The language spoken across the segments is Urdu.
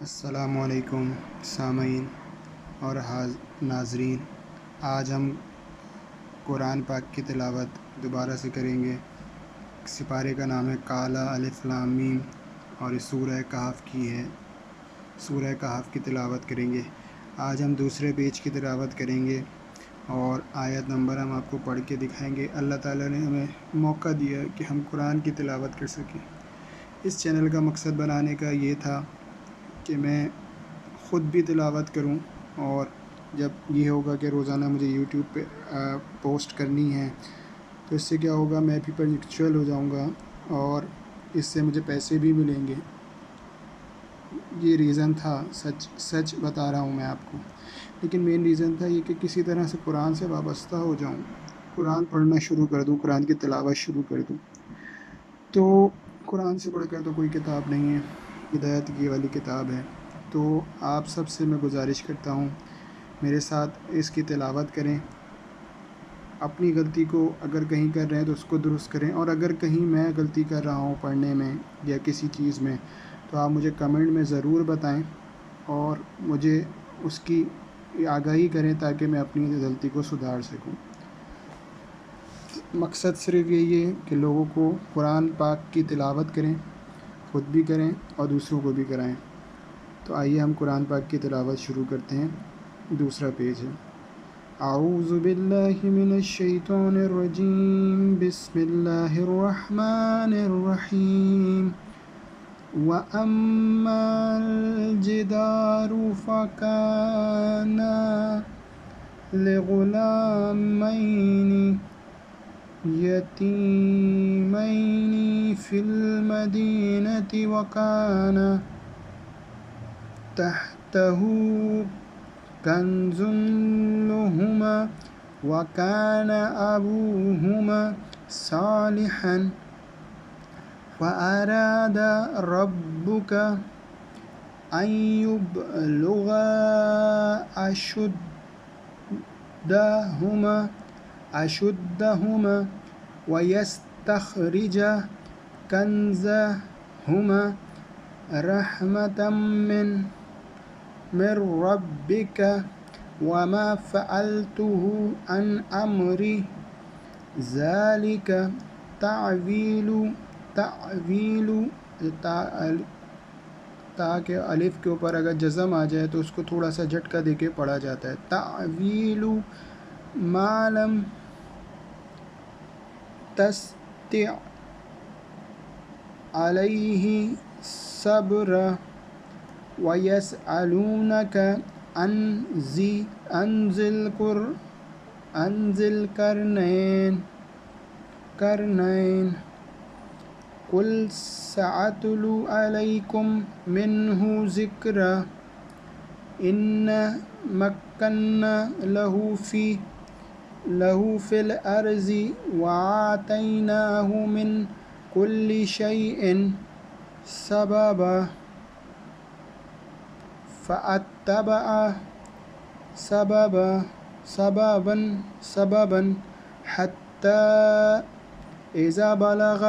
السلام علیکم سامعین اور ناظرین، آج ہم قرآن پاک کی تلاوت دوبارہ سے کریں گے۔ سپارے کا نام ہے کالا الف لام میم اور اس سورہ کہف کی ہے۔ سورہ کہف کی تلاوت کریں گے۔ آج ہم دوسرے پیج کی تلاوت کریں گے اور آیت نمبر ہم آپ کو پڑھ کے دکھائیں گے۔ اللہ تعالیٰ نے ہمیں موقع دیا کہ ہم قرآن کی تلاوت کر سکیں۔ اس چینل کا مقصد بنانے کا یہ تھا کہ میں خود بھی تلاوت کروں، اور جب یہ ہوگا کہ روزانہ مجھے یوٹیوب پہ پوسٹ کرنی ہے تو اس سے کیا ہوگا، میں بھی پنکچوئل ہو جاؤں گا اور اس سے مجھے پیسے بھی ملیں گے۔ یہ ریزن تھا، سچ بتا رہا ہوں میں آپ کو، لیکن مین ریزن تھا یہ کہ کسی طرح سے قرآن سے وابستہ ہو جاؤں، قرآن پڑھنا شروع کر دوں، قرآن کی تلاوت شروع کر دوں۔ تو قرآن سے بڑھ کر تو کوئی کتاب نہیں ہے، ہدایت کی والی کتاب ہے۔ تو آپ سب سے میں گزارش کرتا ہوں میرے ساتھ اس کی تلاوت کریں۔ اپنی غلطی کو اگر کہیں کر رہے ہیں تو اس کو درست کریں، اور اگر کہیں میں غلطی کر رہا ہوں پڑھنے میں یا کسی چیز میں تو آپ مجھے کمنٹ میں ضرور بتائیں اور مجھے اس کی آگاہی کریں تاکہ میں اپنی غلطی کو سدھار سکوں۔ مقصد صرف یہی ہے کہ لوگوں کو قرآن پاک کی تلاوت کریں، خود بھی کریں اور دوسروں کو بھی کرائیں۔ تو آئیے ہم قرآن پاک کی تلاوت شروع کرتے ہیں۔ دوسرا پیج ہے۔ اعوذ باللہ من الشیطان الرجیم، بسم اللہ الرحمن الرحیم۔ وَأَمَّا الْجِدَارُ فَكَانَ لِغُلَامَيْنِ يَتِيمَيْنِ فِي الْمَدِينَةِ وَكَانَ تحته كنز لهما وكان أبوهما صالحا فأراد ربك أن يبلغا أشدهما ويستخرجا كنزهما رحمة من ربك وما فعلته عن أمري ذلك تعويل تاکہ الف کے اوپر اگر جزم آ جائے تو اس کو تھوڑا سا جھٹکا دے کے پڑھا جاتا ہے۔ تعویل ما لم تستطع علیہ صبرا وَيَسْأَلُونَكَ عن ذي القرنين قل سأتلو عليكم منه ذكرا إنا مكنا له في الأرض وآتيناه من كل شيء سببا فأتبع سببا حتى إذا بلغ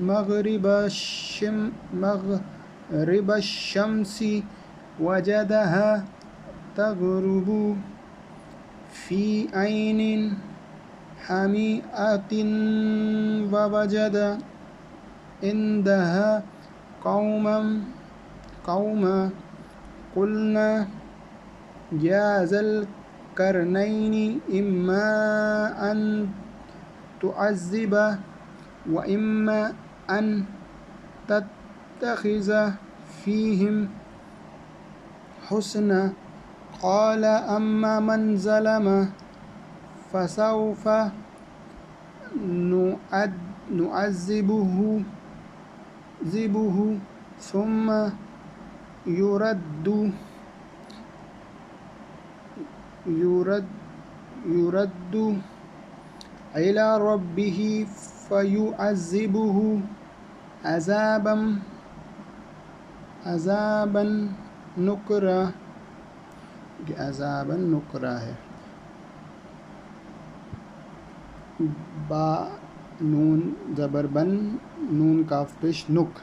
مغرب الشمس وجدها تغرب في عين حمئة ووجد عندها قوما قلنا يا ذا القرنين إما أن تعذب وإما أن تتخذ فيهم حسنا قال أما من ظلم فسوف نعذبه ثم يرد إلى ربه فيعذبه عذابا نكرا۔ عذابا نکرا ہے۔ با نون زبر بن، نون کاف پیش نک،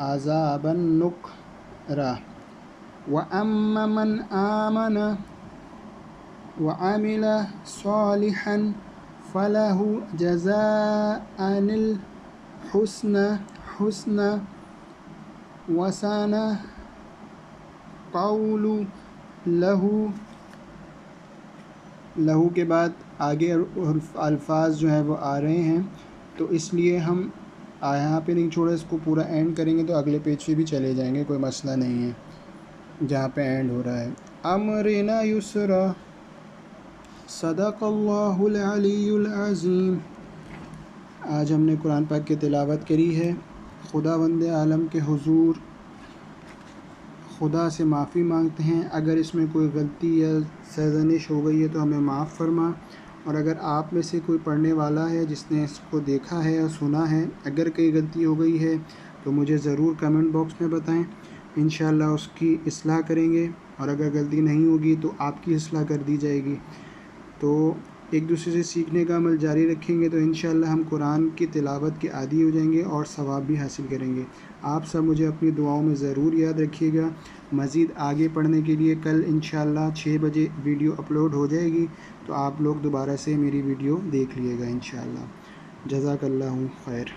عذابن نک را وَأَمَّا مَنْ آمَنَ وَعَمِلَ صَالِحًا فَلَهُ جَزَاءً الْحُسْنَى وَسَنَ قَوْلُ لہو کے بعد آگے الفاظ جو ہیں وہ آ رہے ہیں، تو اس لیے ہم یہاں پہ نہیں چھوڑا، اس کو پورا اینڈ کریں گے تو اگلے پیج پہ بھی چلے جائیں گے، کوئی مسئلہ نہیں ہے جہاں پہ اینڈ ہو رہا ہے۔ امرنا یسرا صدق اللہ العلی العظیم۔ آج ہم نے قرآن پاک کی تلاوت کری ہے۔ خداوند عالم کے حضور خدا سے معافی مانگتے ہیں، اگر اس میں کوئی غلطی یا سرزنش ہو گئی ہے تو ہمیں معاف فرما، اور اگر آپ میں سے کوئی پڑھنے والا ہے جس نے اس کو دیکھا ہے اور سنا ہے، اگر کوئی غلطی ہو گئی ہے تو مجھے ضرور کمنٹ باکس میں بتائیں، انشاءاللہ اس کی اصلاح کریں گے، اور اگر غلطی نہیں ہوگی تو آپ کی اصلاح کر دی جائے گی۔ تو ایک دوسرے سے سیکھنے کا عمل جاری رکھیں گے تو انشاءاللہ ہم قرآن کی تلاوت کے عادی ہو جائیں گے اور ثواب بھی حاصل کریں گے۔ آپ سب مجھے اپنی دعاؤں میں ضرور یاد رکھیے گا۔ مزید آگے پڑھنے کے لیے کل انشاءاللہ 6 بجے ویڈیو اپلوڈ ہو جائے گی، تو آپ لوگ دوبارہ سے میری ویڈیو دیکھ لیے گا انشاءاللہ۔ جزاک اللہ خیر۔